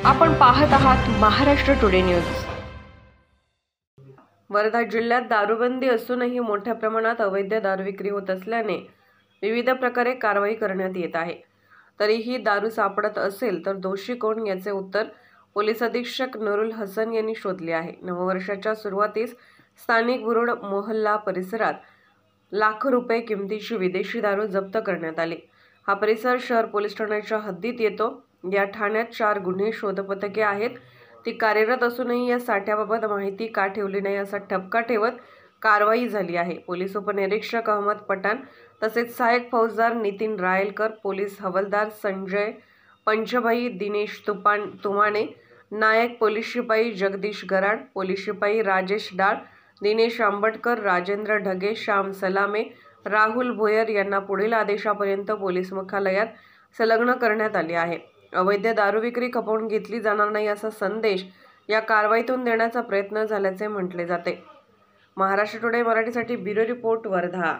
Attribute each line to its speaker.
Speaker 1: आपण पाहत आहात महाराष्ट्र टुडे न्यूज। वर्धा जिल्ह्यात दारूबंदी असूनही मोठ्या प्रमाणात अवैध दारू विक्री होत असल्याने विविध प्रकारे कारवाई करण्यात येत आहे। तरीही दारू सापडत असेल तर दोषी कोण याचे उत्तर पोलीस अधीक्षक नूरुल हसन यांनी शोधले आहे। नववर्षाच्या सुरुवातीस स्थानिक बुरुड मोहल्ला परिसरात लाखो रुपये किमतीची विदेशी दारू जप्त करण्यात आली। हा परिसर शहर पोलीस ठाण्याच्या हद्दीत येतो। या ठाण्यात 4 गुन्हे शोध पथके आहेत, ती कार्यरत असूनही या साठ्याबाबत माहिती का ठेवली नाही असा ठपका ठेवत कारवाई झाली आहे। पोलीस उपनिरीक्षक अहमद पठाण तसेच सहाय्यक फौजदार नितीन रायलकर, पोलीस हवालदार संजय पंचभाई, दिनेश तुमाणे, नायक पोलीस शिपाई जगदीश गराड, पोलीस शिपाई राजेश डाळ, दिनेश आंबटकर, राजेंद्र ढगे, श्याम सलामे, राहुल भोयर यांना पुढील आदेशापर्यंत पोलीस मुख्यालयात संलग्न करण्यात आले आहे। अवैध दारू विक्री खपवून घेतली जाणार नाही असा संदेश या कारवाईतून देण्याचा प्रयत्न झाल्याचे म्हटले जाते। महाराष्ट्र टुडे मराठीसाठी ब्युरो रिपोर्ट, वर्धा।